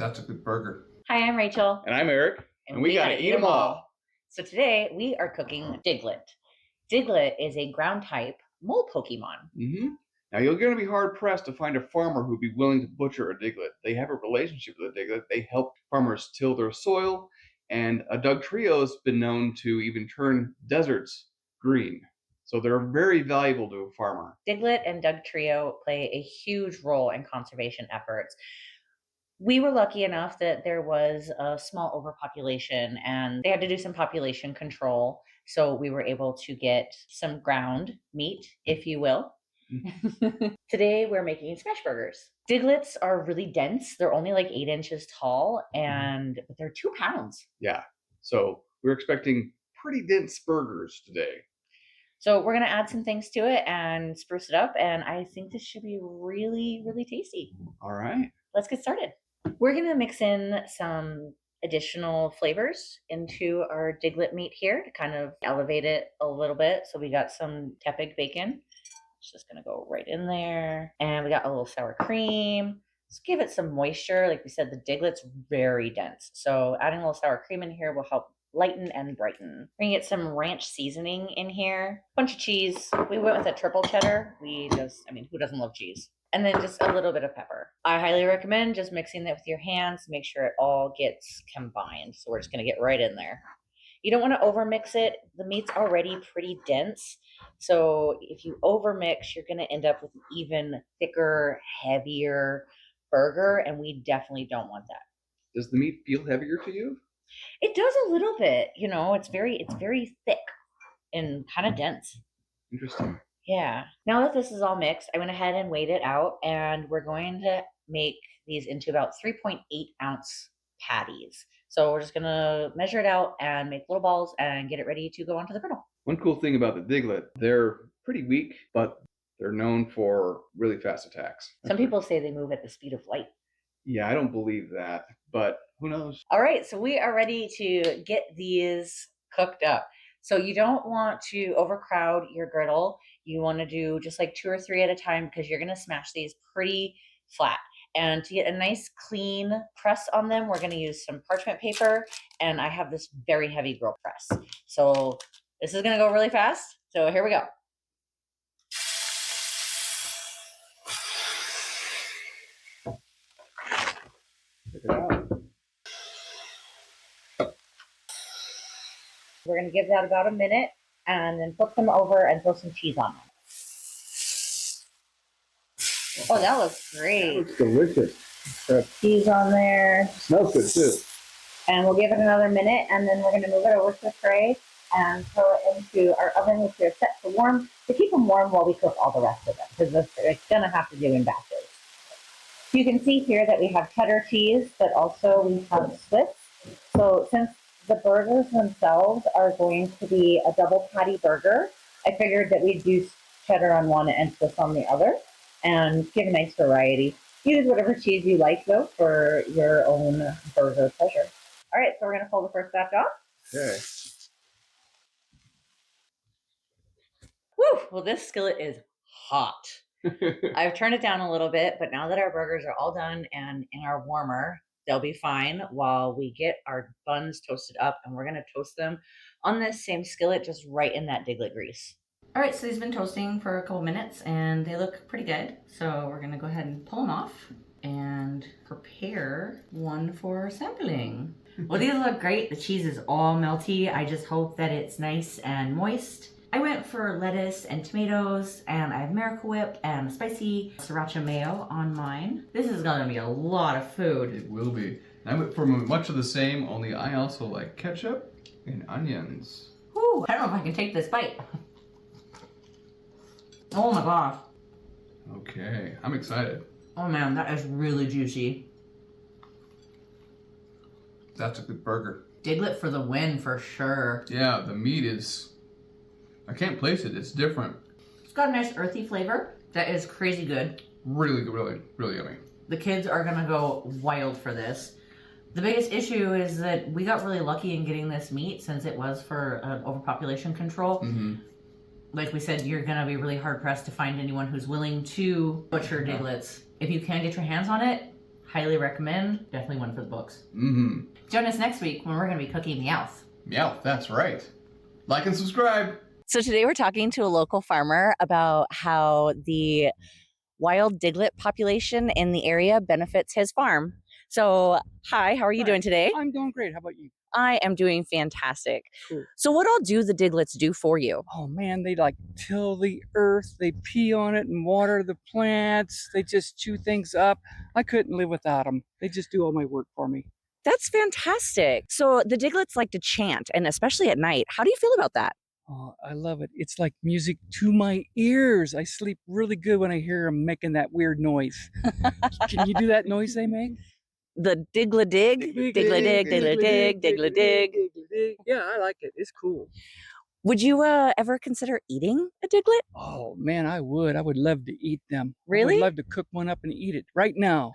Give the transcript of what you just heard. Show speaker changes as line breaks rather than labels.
That's a good burger.
Hi, I'm Rachel.
And I'm Eric.
And we gotta eat them all. So today we are cooking Diglett. Diglett is a ground type mole Pokemon.
Now you're going to be hard pressed to find a farmer who'd be willing to butcher a Diglett. They have a relationship with a Diglett. They help farmers till their soil, and a Dugtrio's been known to even turn deserts green. So they're very valuable to a farmer.
Diglett and Dugtrio play a huge role in conservation efforts. We were lucky enough that there was a small overpopulation and they had to do some population control. So we were able to get some ground meat, if you will. Today we're making smash burgers. Digletts are really dense. They're only like 8 inches tall and they're 2 pounds.
Yeah. So we're expecting pretty dense burgers today.
So we're going to add some things to it and spruce it up. And I think this should be really, really tasty.
All right.
Let's get started. We're going to mix in some additional flavors into our Diglett meat here to kind of elevate it a little bit. So we got some tepig bacon. It's just going to go right in there. And we got a little sour cream. Let's give it some moisture. Like we said, the Diglett's very dense. So adding a little sour cream in here will help lighten and brighten. We're gonna get some ranch seasoning in here. Bunch of cheese. We went with a triple cheddar. Who doesn't love cheese? And then just a little bit of pepper. I highly recommend just mixing that with your hands to make sure it all gets combined. So we're just gonna get right in there. You don't want to overmix it. The meat's already pretty dense. So if you overmix, you're gonna end up with an even thicker, heavier burger, and we definitely don't want that.
Does the meat feel heavier to you?
It does a little bit, it's very thick and kind of dense.
Interesting.
Yeah. Now that this is all mixed, I went ahead and weighed it out, and we're going to make these into about 3.8 ounce patties. So we're just going to measure it out and make little balls and get it ready to go onto the griddle.
One cool thing about the Diglett, they're pretty weak, but they're known for really fast attacks.
Some people say they move at the speed of light.
Yeah, I don't believe that, but who knows?
All right, so we are ready to get these cooked up. So you don't want to overcrowd your griddle. You want to do just like 2 or 3 at a time because you're going to smash these pretty flat. And to get a nice clean press on them, we're going to use some parchment paper. And I have this very heavy grill press. So this is going to go really fast. So here we go.
Check it out.
We're going to give that about a minute and then flip them over and throw some cheese on them. Oh, that looks great.
That looks delicious.
Cheese on there.
Smells good too.
And we'll give it another minute, and then we're going to move it over to the tray and throw it into our oven, which we're set to warm, to keep them warm while we cook all the rest of them, because it's going to have to do in batches. You can see here that we have cheddar cheese, but also we have Swiss. So since the burgers themselves are going to be a double patty burger, I figured that we'd use cheddar on one and Swiss on the other and give a nice variety. Use whatever cheese you like, though, for your own burger pleasure. All right, so we're going to pull the first batch off.
Okay.
Whew, well, this skillet is hot. I've turned it down a little bit, but now that our burgers are all done and in our warmer, they'll be fine while we get our buns toasted up, and we're going to toast them on this same skillet, just right in that Diglett grease. All right, so these have been toasting for a couple minutes and they look pretty good. So we're going to go ahead and pull them off and prepare one for sampling. Well, these look great. The cheese is all melty. I just hope that it's nice and moist. I went for lettuce and tomatoes, and I have Miracle Whip and spicy sriracha mayo on mine. This is gonna be a lot of food.
It will be. I went for much of the same, only I also like ketchup and onions.
Whew, I don't know if I can take this bite. Oh my gosh.
Okay, I'm excited.
Oh man, that is really juicy.
That's a good burger.
Diglett for the win, for sure.
Yeah, the meat is... I can't place it. It's different.
It's got a nice earthy flavor that is crazy good.
Really good, really yummy.
The kids are gonna go wild for this. The biggest issue is that we got really lucky in getting this meat since it was for overpopulation control.
Mm-hmm.
Like we said, you're gonna be really hard pressed to find anyone who's willing to butcher Digletts. If you can get your hands on it, Highly recommend. Definitely one for the books.
Mm-hmm.
Join us next week when we're going to be cooking Meowth.
Meowth, that's right. Like and subscribe.
So today we're talking to a local farmer about how the wild Diglett population in the area benefits his farm. So, hi, how are you doing today?
I'm doing great. How about you?
I am doing fantastic.
Cool.
So what all do the Diglets do for you?
Oh man, they like till the earth, they pee on it and water the plants, they just chew things up. I couldn't live without them. They just do all my work for me.
That's fantastic. So the Diglets like to chant, and especially at night. How do you feel about that?
Oh, I love it. It's like music to my ears. I sleep really good when I hear them making that weird noise. Can you do that noise they make?
The Digla-dig? Digla-dig, digla-dig, digla-dig.
Digla-dig. Yeah, I like it. It's cool.
Would you ever consider eating a Diglett?
Oh man, I would. I would love to eat them. I
Really?
would love to cook one up and eat it right now.